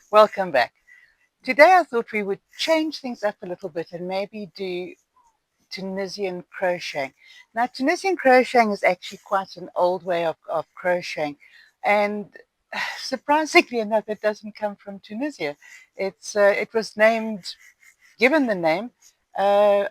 Welcome back. Today I thought we would change things up a little bit and maybe do Tunisian crocheting. Now, Tunisian crocheting is actually quite an old way of crocheting, and surprisingly enough, it doesn't come from Tunisia. It was given the name, uh,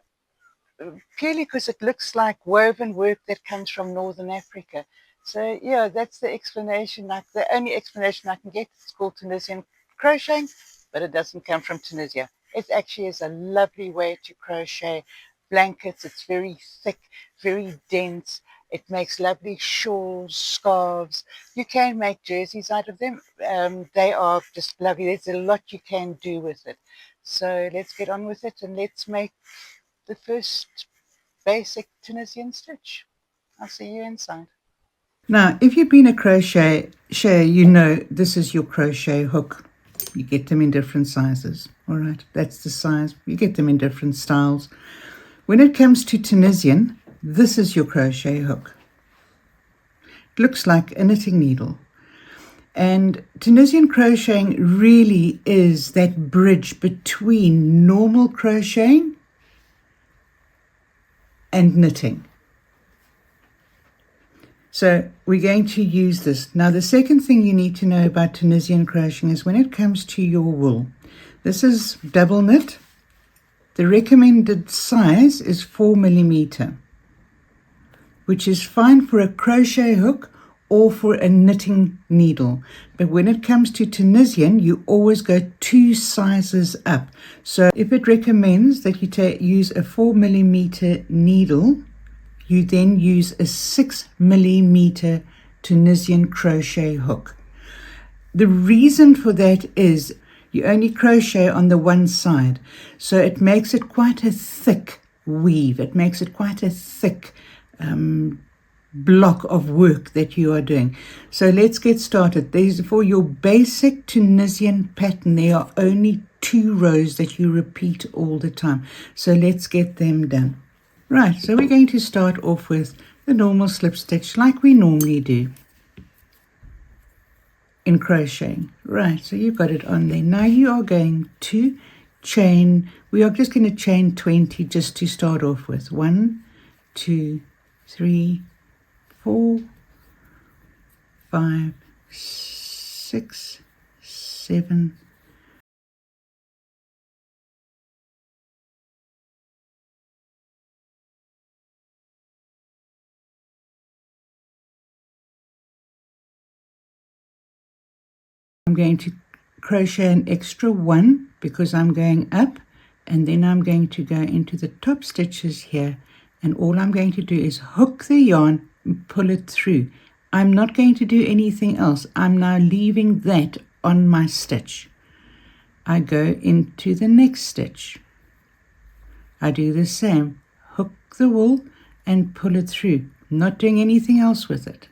purely because it looks like woven work that comes from Northern Africa. So yeah, that's the explanation. Like the only explanation I can get. It's called Tunisian crocheting, but it doesn't come from Tunisia. It actually is a lovely way to crochet blankets. It's very thick, very dense. It makes lovely shawls, scarves. You can make jerseys out of them. They are just lovely. There's a lot you can do with it. So let's get on with it and let's make the first basic Tunisian stitch. I'll see you inside. Now, if you've been a crocheter, you know this is your crochet hook. You get them in different sizes. All right, that's the size. You get them in different styles. When it comes to Tunisian, this is your crochet hook. It looks like a knitting needle. And Tunisian crocheting really is that bridge between normal crocheting and knitting. So we're going to use this. Now, the second thing you need to know about Tunisian crocheting is when it comes to your wool. This is double knit. The recommended size is 4 millimeter, which is fine for a crochet hook or for a knitting needle. But when it comes to Tunisian, you always go 2 sizes up. So if it recommends that you use a 4 millimeter needle, you then use a 6 millimeter Tunisian crochet hook. The reason for that is you only crochet on the one side, so it makes it quite a thick weave. It makes it quite a thick block of work that you are doing. So let's get started. These for your basic Tunisian pattern. There are only 2 rows that you repeat all the time. So let's get them done. Right, so we're going to start off with the normal slip stitch like we normally do in crocheting. Right, so you've got it on there. Now you are going to chain, we are just going to chain 20 just to start off with. 1, 2, 3, 4, 5, 6, 7, I'm going to crochet an extra 1 because I'm going up, and then I'm going to go into the top stitches here, and all I'm going to do is hook the yarn and pull it through. I'm not going to do anything else. I'm now leaving that on my stitch. I go into the next stitch. I do the same. Hook the wool and pull it through. Not doing anything else with it.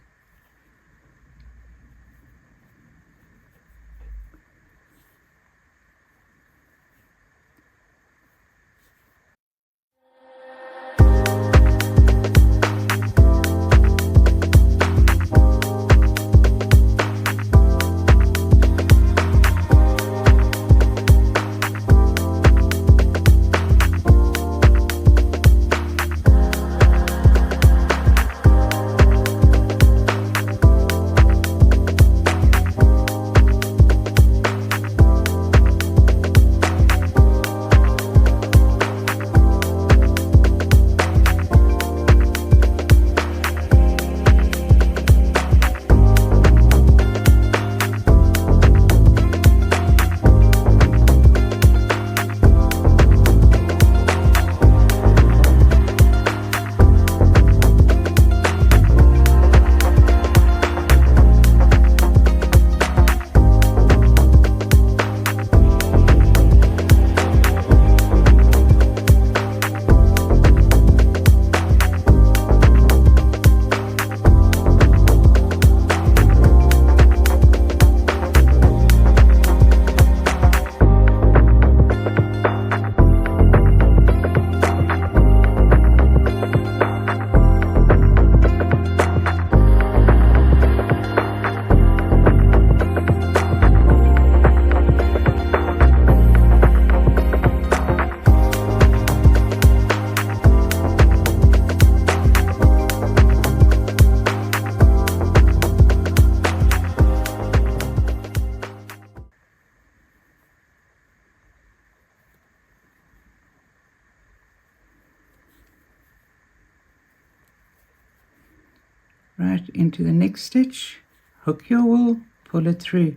right into the next stitch, hook your wool, pull it through,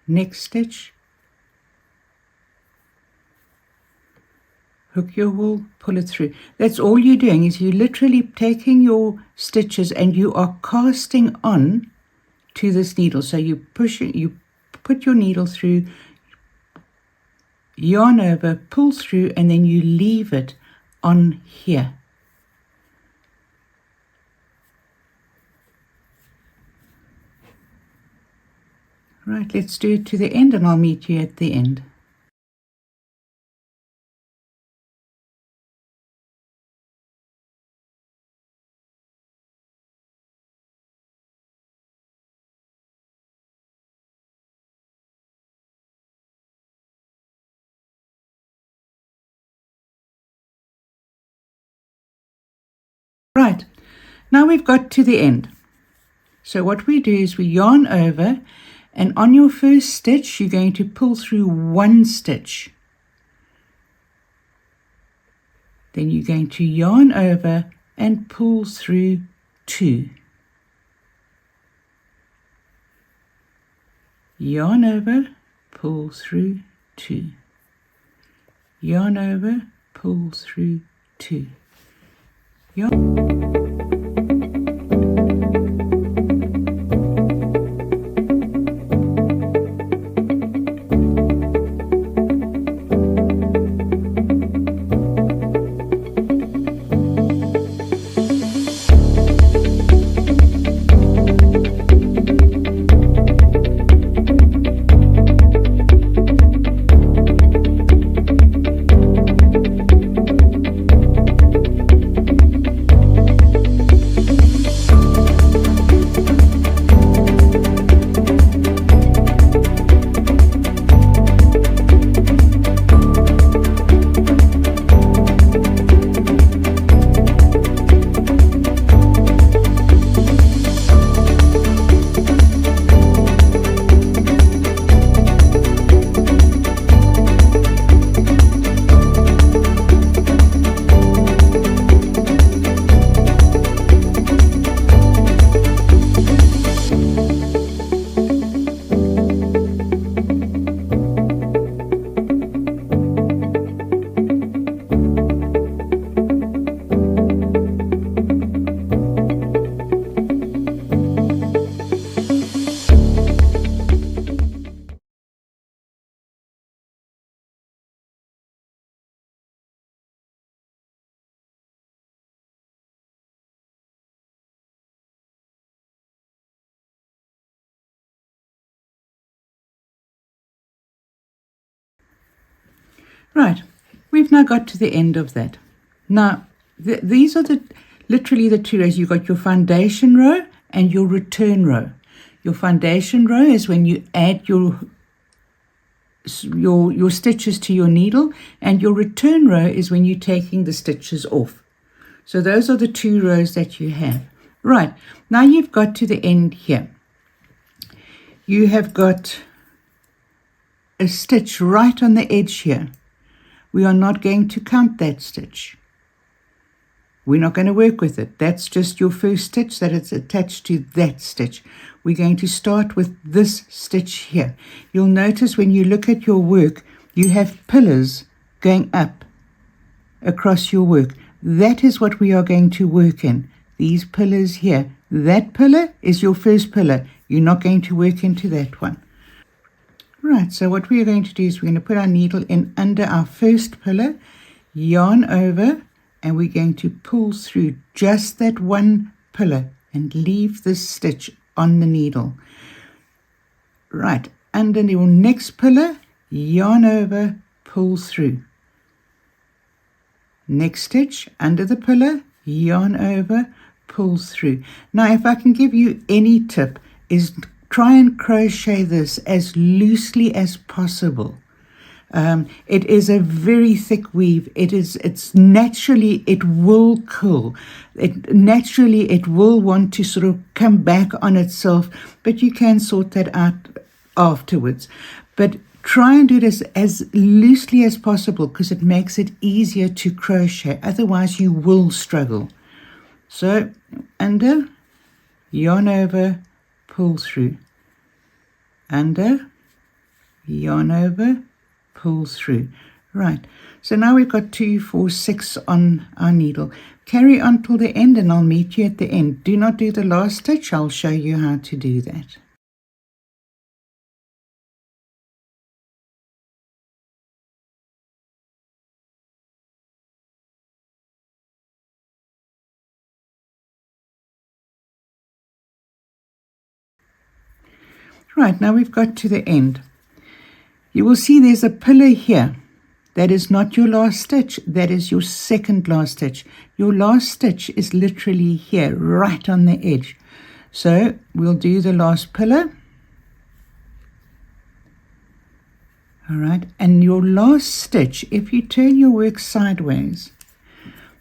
next stitch, hook your wool, pull it through. That's all you're doing, is you're literally taking your stitches and you are casting on to this needle. So you push it, you put your needle through, yarn over, pull through, and then you leave it on here. Right, let's do it to the end and I'll meet you at the end. Right, now we've got to the end. So what we do is we yarn over, and on your first stitch you're going to pull through one stitch. Then you're going to yarn over and pull through two. Yarn over, pull through two. Yarn over, pull through two. Yarn. Right, we've now got to the end of that. Now, these are literally the two rows. You've got your foundation row and your return row. Your foundation row is when you add your stitches to your needle, and your return row is when you're taking the stitches off. So those are the two rows that you have. Right, now you've got to the end here. You have got a stitch right on the edge here. We are not going to count that stitch. We're not going to work with it. That's just your first stitch that it's attached to that stitch. We're going to start with this stitch here. You'll notice when you look at your work, you have pillars going up across your work. That is what we are going to work in. These pillars here. That pillar is your first pillar. You're not going to work into that one. Right, so what we are going to do is we're going to put our needle in under our first pillar, yarn over, and we're going to pull through just that one pillar and leave this stitch on the needle. Right, under your next pillar, yarn over, pull through. Next stitch, under the pillar, yarn over, pull through. Now, if I can give you any tip, is try and crochet this as loosely as possible. It is a very thick weave. It's naturally, it will curl. Naturally, it will want to sort of come back on itself, but you can sort that out afterwards. But try and do this as loosely as possible because it makes it easier to crochet. Otherwise, you will struggle. So, under, yarn over, pull through, under, yarn over, pull through. Right, so now we've got 2, 4, 6 on our needle. Carry on till the end and I'll meet you at the end. Do not do the last stitch, I'll show you how to do that. Right, now we've got to the end. You will see there's a pillar here. That is not your last stitch, that is your second last stitch. Your last stitch is literally here, right on the edge. So we'll do the last pillar. All right, and your last stitch, if you turn your work sideways,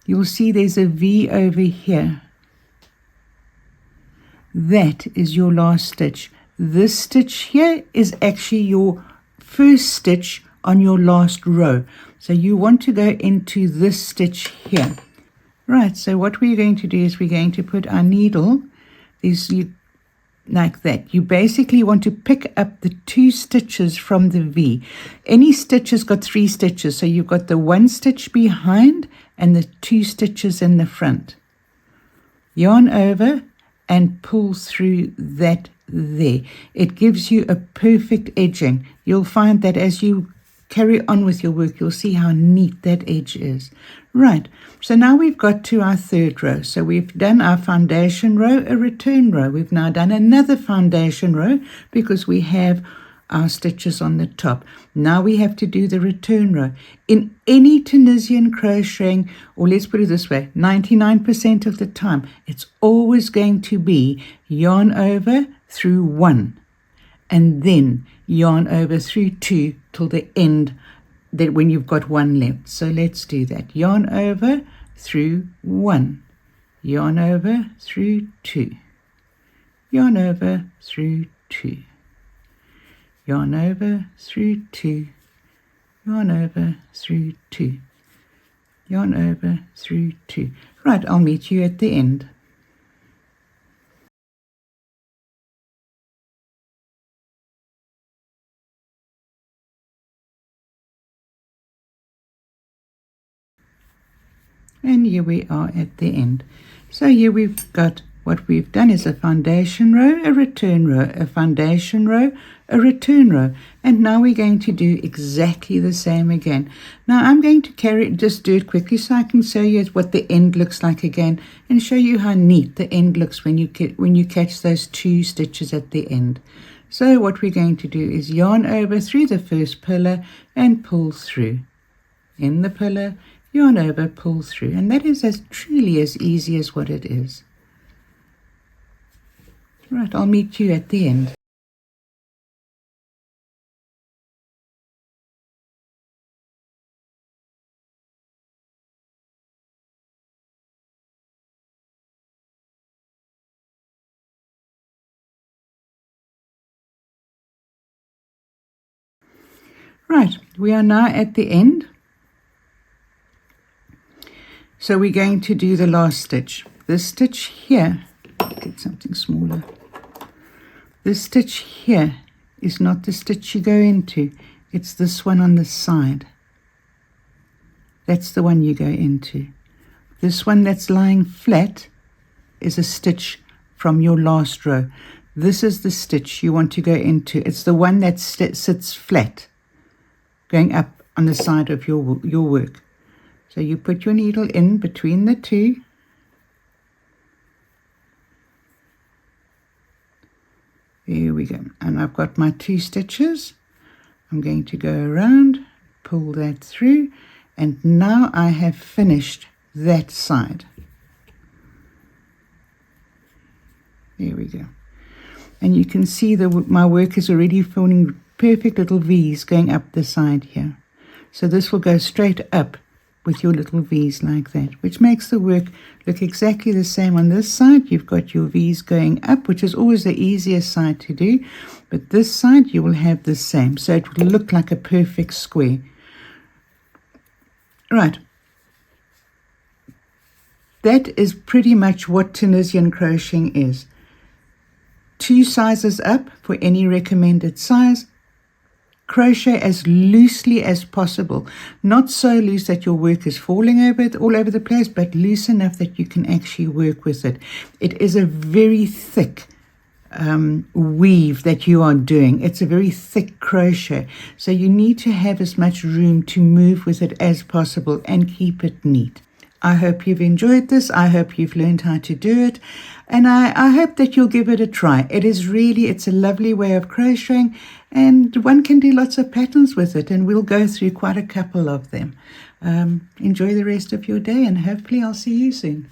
you'll see there's a V over here. That is your last stitch. This stitch here is actually your first stitch on your last row. So you want to go into this stitch here. Right, so what we're going to do is we're going to put our needle like that. You basically want to pick up the 2 stitches from the V. Any stitch has got 3 stitches, so you've got the 1 stitch behind and the 2 stitches in the front. Yarn over and pull through that there. It gives you a perfect edging. You'll find that as you carry on with your work, you'll see how neat that edge is. Right, so now we've got to our 3rd row. So we've done our foundation row, a return row. We've now done another foundation row because we have our stitches on the top. Now we have to do the return row. In any Tunisian crocheting, or let's put it this way, 99% of the time, it's always going to be yarn over through 1 and then yarn over through 2 till the end, that when you've got 1 left. So let's do that. Yarn over through 1, yarn over through 2, yarn over through 2, yarn over through 2, yarn over through 2, yarn over through 2. Right, I'll meet you at the end. And here we are at the end. So here we've got, what we've done is a foundation row, a return row, a foundation row, a return row. And now we're going to do exactly the same again. Now I'm going to just do it quickly so I can show you what the end looks like again and show you how neat the end looks when you catch those 2 stitches at the end. So what we're going to do is yarn over through the first pillar and pull through. In the pillar, yarn over, pull through, and that is truly as easy as what it is. Right, I'll meet you at the end. Right, we are now at the end. So we're going to do the last stitch. This stitch here, get something smaller. This stitch here is not the stitch you go into. It's this one on the side. That's the one you go into. This one that's lying flat is a stitch from your last row. This is the stitch you want to go into. It's the one that sits flat, going up on the side of your work. So you put your needle in between the 2. There we go. And I've got my 2 stitches. I'm going to go around, pull that through, and now I have finished that side. There we go. And you can see that my work is already forming perfect little V's going up the side here. So this will go straight up with your little V's like that, which makes the work look exactly the same. On this side, you've got your V's going up, which is always the easiest side to do, but this side you will have the same, so it will look like a perfect square. Right, that is pretty much what Tunisian crocheting is. 2 sizes up for any recommended size. Crochet as loosely as possible, not so loose that your work is falling all over the place, but loose enough that you can actually work with it. It is a very thick weave that you are doing. It's a very thick crochet, so you need to have as much room to move with it as possible and keep it neat. I hope you've enjoyed this. I hope you've learned how to do it. And I hope that you'll give it a try. It's a lovely way of crocheting, and one can do lots of patterns with it, and we'll go through quite a couple of them. Enjoy the rest of your day, and hopefully I'll see you soon.